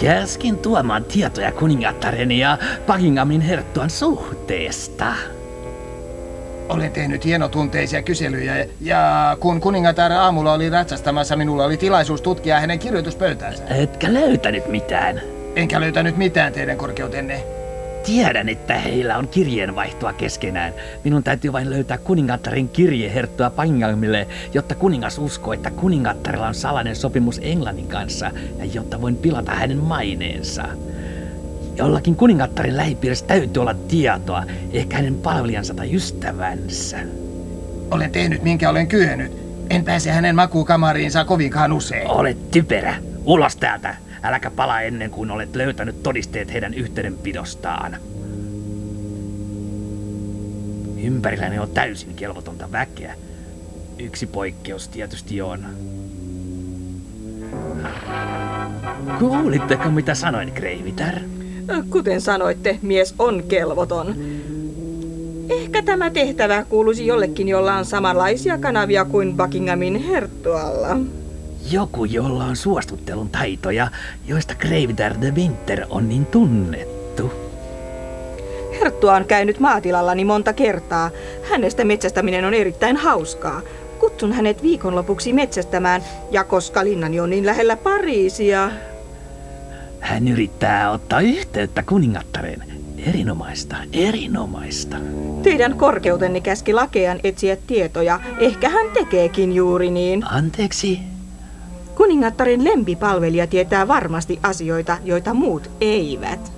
Käskin tuomaan tietoja kuningattaren ja Buckinghamin herttuan suhteesta. Olen tehnyt hienotunteisia kyselyjä ja kun kuningatar aamulla oli ratsastamassa, minulla oli tilaisuus tutkia hänen kirjoituspöytänsä. Etkä löytänyt mitään? Enkä löytänyt mitään, teidän korkeutenne. Tiedän, että heillä on kirjeenvaihtoa keskenään. Minun täytyy vain löytää kuningattaren kirje herttua Buckinghamille, jotta kuningas uskoo, että kuningattarella on salainen sopimus Englannin kanssa ja jotta voin pilata hänen maineensa. Jollakin kuningattaren lähipiirissä täytyy olla tietoa, ehkä hänen palvelijansa tai ystävänsä. Olen tehnyt minkä olen kyennyt. En pääse hänen makuukamariinsa kovinkaan usein. Olet typerä. Ulos täältä. Äläkä palaa ennen kuin olet löytänyt todisteet heidän yhteydenpidostaan. Ympärilläni on täysin kelvotonta väkeä. Yksi poikkeus tietysti on. Kuulitteko mitä sanoin, Greivitar? Kuten sanoitte, mies on kelvoton. Ehkä tämä tehtävä kuuluisi jollekin, jolla on samanlaisia kanavia kuin Buckinghamin herttualla. Joku, jolla on suostuttelun taitoja, joista Greivitar de Winter on niin tunnettu. Herttua on käynyt maatilallani monta kertaa. Hänestä metsästäminen on erittäin hauskaa. Kutsun hänet viikonlopuksi metsästämään, ja koska linnani on niin lähellä Pariisia... Hän yrittää ottaa yhteyttä kuningattareen. Erinomaista, erinomaista. Teidän korkeutenne käski lakean etsiä tietoja. Ehkä hän tekeekin juuri niin. Anteeksi? Kuningattaren lempipalvelija tietää varmasti asioita, joita muut eivät.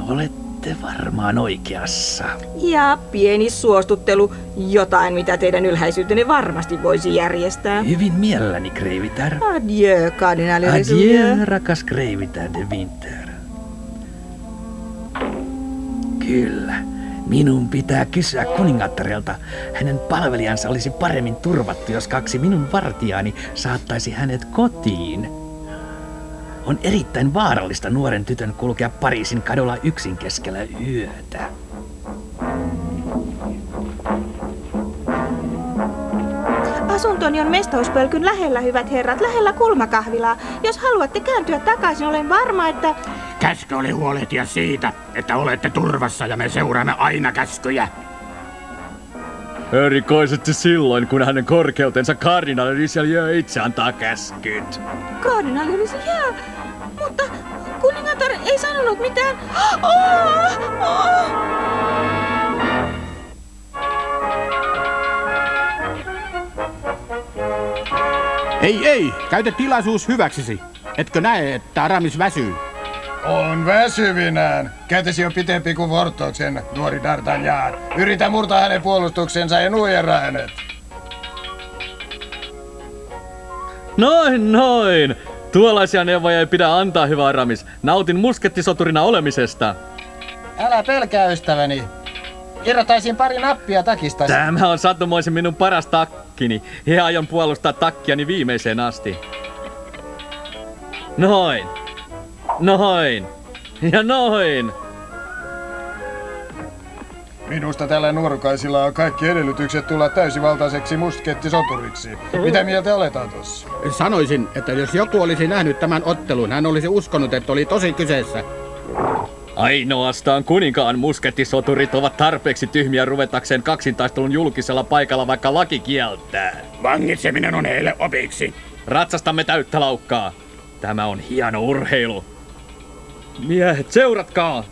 Olette varmaan oikeassa. Ja pieni suostuttelu, jotain mitä teidän ylhäisyytenne varmasti voisi järjestää. Hyvin mielelläni, Greivitar. Adieu, kardinaali Adieu, rakas Greivitar de Winter. Kyllä, minun pitää kysyä kuningattarelta. Hänen palvelijansa olisi paremmin turvattu, jos 2 minun vartijaani saattaisi hänet kotiin. On erittäin vaarallista nuoren tytön kulkea Pariisin kadulla yksin keskellä yötä. Asuntoni on mestauspölkyn lähellä, hyvät herrat, lähellä kulmakahvilaa. Jos haluatte kääntyä takaisin, olen varma, että... Käsky oli huolehtia siitä, että olette turvassa ja me seuraamme aina käskyjä. Erikoisesti silloin, kun hänen korkeutensa kardinaali Richelieu itse antaa käskyt. Kardinaali Richelieu, mutta kuningatar ei sanonut mitään. Ei, käytä tilaisuus hyväksisi. Etkö näe, että Aramis väsyy? On väsyvinään. Käytäsi on pitempi kuin Vortoksen, nuori D'Artagnan. Yritä murtaa hänen puolustuksensa ja nuijera hänet. Noin! Tuollaisia neuvoja ei pidä antaa, hyvä Aramis. Nautin muskettisoturina olemisesta. Älä pelkää, ystäväni. Irrotaisin pari nappia takistasi. Tämä on sattumoisin minun paras takkini. Ja aion puolustaa takkiani viimeiseen asti. Noin. Ja noin. Minusta tällä nuorukaisilla on kaikki edellytykset tulla täysivaltaiseksi muskettisoturiksi. Mitä mieltä olet, Athos? Sanoisin, että jos joku olisi nähnyt tämän ottelun, hän olisi uskonut, että oli tosi kyseessä. Ainoastaan kuninkaan muskettisoturit ovat tarpeeksi tyhmiä ruvetakseen kaksintaistelun julkisella paikalla, vaikka laki kieltää. Vangitseminen on heille opiksi. Ratsastamme täyttä laukkaa. Tämä on hieno urheilu. Miehet, seuratkaa!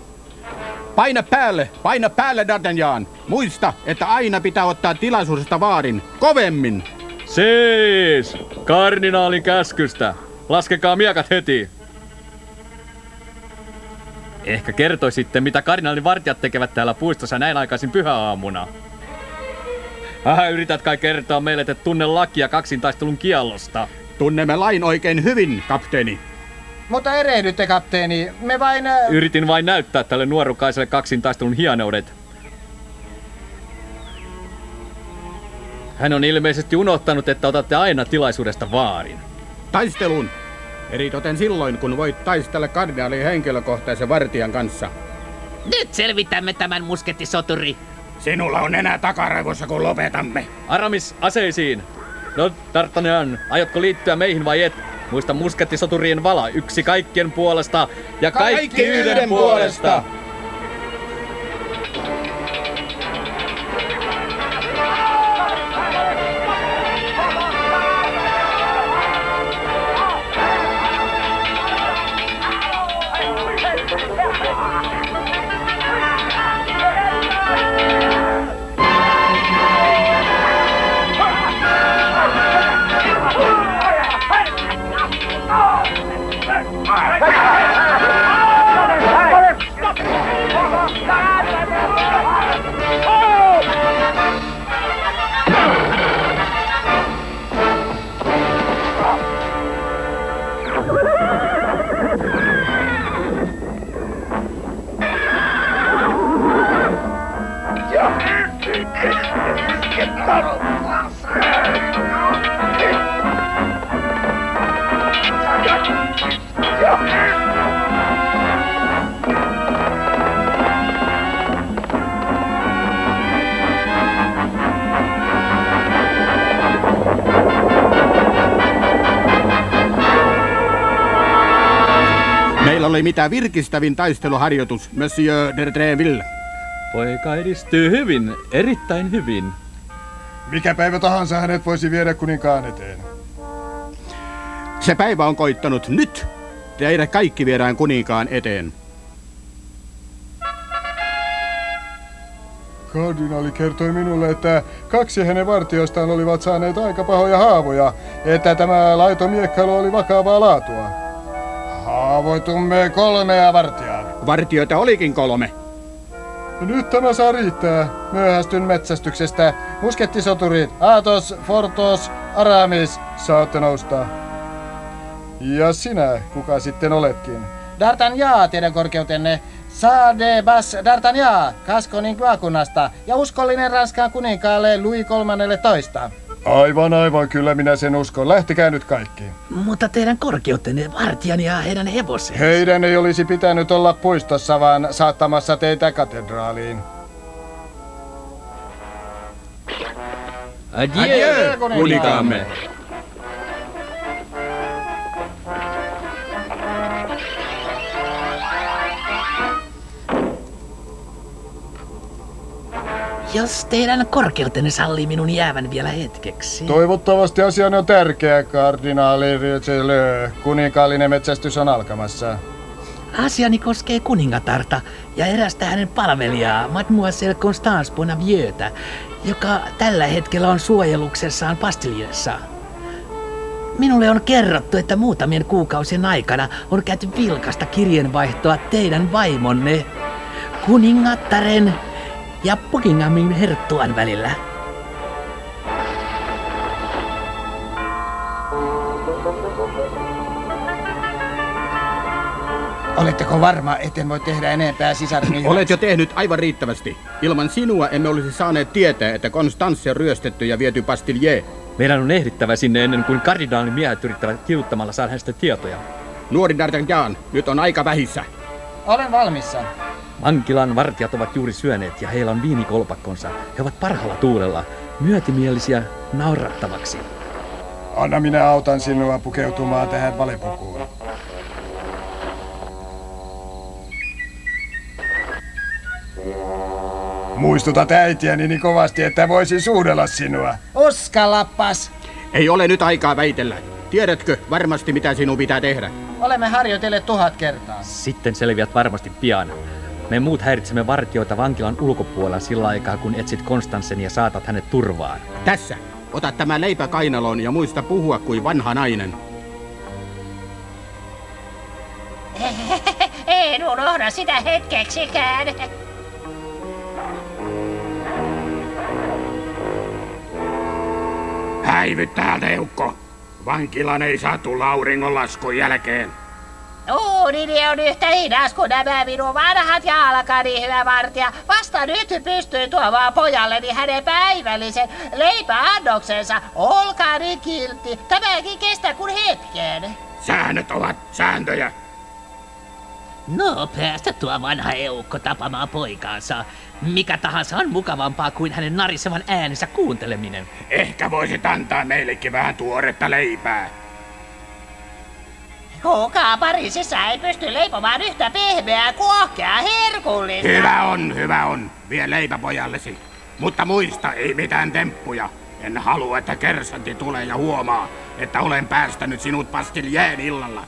Paina päälle, D'Artagnan. Muista, että aina pitää ottaa tilaisuudesta vaarin. Kovemmin! Siis! Kardinaalin käskystä. Laskekaa miekat heti. Ehkä kertoisitte, mitä kardinaalin vartijat tekevät täällä puistossa näin aikaisin pyhäaamuna. Yrität kai kertoa meille, että tunne lakia kaksintaistelun kiellosta. Tunnemme lain oikein hyvin, kapteeni. Mutta erehdytte, kapteeni. Me vain... Yritin vain näyttää tälle nuorukaiselle kaksintaistelun hienoudet. Hän on ilmeisesti unohtanut, että otatte aina tilaisuudesta vaarin. Taisteluun! Eritoten silloin, kun voit taistella kardinaalin henkilökohtaisen vartijan kanssa. Nyt selvitämme tämän muskettisoturi. Sinulla on enää takaraivossa, kun lopetamme. Aramis, aseisiin! No, D'Artagnan, aiotko liittyä meihin vai et? Muista muskettisoturien vala, yksi kaikkien puolesta ja kaikki yhden puolesta. Meillä oli mitä virkistävin taisteluharjoitus, Monsieur de Treville. Poika edistyy hyvin, erittäin hyvin. Mikä päivä tahansa hänet voisi viedä kuninkaan eteen. Se päivä on koittanut nyt. Teidät kaikki viedään kuninkaan eteen. Kardinaali kertoi minulle, että 2 hänen vartijoistaan olivat saaneet aika pahoja haavoja, että tämä laiton miekkailu oli vakavaa laatua. Haavoitumme 3 vartijaa. Vartijoita olikin 3. Nyt tämä saa riittää. Myöhästyn metsästyksestä. Muskettisoturit Athos, Porthos, Aramis, saatte nousta. Ja sinä, kuka sitten oletkin? D'Artagnan, teidän korkeutenne. Sade Bas D'Artagnan, Gasconin vaakunnasta ja uskollinen Ranskan kuninkaalle Louis XIII. Aivan, kyllä minä sen uskon. Lähtekää nyt kaikki. Mutta teidän korkeutenne, vartijani ja heidän hevosensa. Heidän ei olisi pitänyt olla puistossa, vaan saattamassa teitä katedraaliin. Adieu, kuninkaamme. Jos teidän korkeutenne sallii minun jäävän vielä hetkeksi. Toivottavasti asian on tärkeä, kardinaali Richelieu. Kuninkaallinen metsästys on alkamassa. Asiani koskee kuningatarta ja erästä hänen palvelijaa, Mademoiselle Constance Bonavieuxta, joka tällä hetkellä on suojeluksessaan Bastillessa. Minulle on kerrottu, että muutamien kuukausien aikana on käyty vilkasta kirjeenvaihtoa teidän vaimonne, kuningattaren ja Buckinghamin herttuan välillä. Oletteko varma, etten voi tehdä enempää sisareni? Olet jo tehnyt aivan riittävästi. Ilman sinua emme olisi saaneet tietää, että Constance on ryöstetty ja viety Bastilleen. Meidän on ehdittävä sinne ennen kuin kardinaalin miehet yrittävät kiuttamalla saada hänestä tietoja. Nuori D'Artagnan, nyt on aika vähissä. Olen valmissa. Vankilan vartijat ovat juuri syöneet ja heillä on viinikolpakkonsa. He ovat parhaalla tuulella, myötimielisiä naurattavaksi. Anna minä autan sinua pukeutumaan tähän valepukuun. Muistutat äitiäni niin kovasti, että voisin suudella sinua. Uskallapas! Ei ole nyt aikaa väitellä. Tiedätkö varmasti, mitä sinun pitää tehdä? Olemme harjoitelleet 1000 kertaa. Sitten selviät varmasti pian. Me muut häiritsemme vartijoita vankilan ulkopuolella sillä aikaa, kun etsit Konstanssen ja saatat hänet turvaan. Tässä. Ota tämä leipä kainaloon ja muista puhua kuin vanha nainen. En unohda sitä hetkeksikään. Häivy täältä, Eukko. Vankilan ei saa tulla auringonlaskun jälkeen. Uunini on yhtä hidas kuin nämä minun vanhat jalkani, hyvä vartija. Vasta nyt pystyin tuomaan pojalleni hänen päivällisen leipäannoksensa. Olkaa niin kiltti. Tämäkin kestää kuin hetken. Säännöt ovat sääntöjä. No, päästä tuo vanha eukko tapamaan poikaansa. Mikä tahansa on mukavampaa kuin hänen narisevan äänensä kuunteleminen. Ehkä voisit antaa meillekin vähän tuoretta leipää. Kukaan Pariisissa ei pysty leipomaan yhtä pehmeää, kuohkeaa, herkullista. Hyvä on. Vie leipä pojallesi. Mutta muista, ei mitään temppuja. En halua, että kersantti tulee ja huomaa, että olen päästänyt sinut Bastiljeen illalla.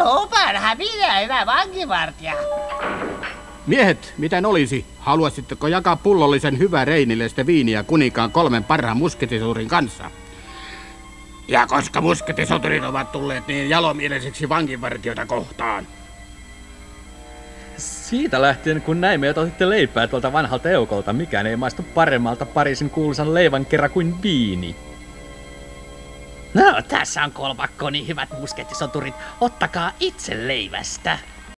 Lupaanhan minä, hyvä vanginvartija. Miehet, miten olisi? Haluaisitteko jakaa pullollisen hyvää reinillistä viiniä kuninkaan 3 parhaan musketisoturin kanssa? Ja koska musketisoturit ovat tulleet niin jalomieliseksi vanginvartijoita kohtaan. Siitä lähtien, kun näimme, että otitte leipää tuolta vanhalta eukolta, mikään ei maistu paremmalta Pariisin kuuluisan leivän kerran kuin viini. No, tässä on kolmakkoni, hyvät muskettisoturit. Ottakaa itse leivästä.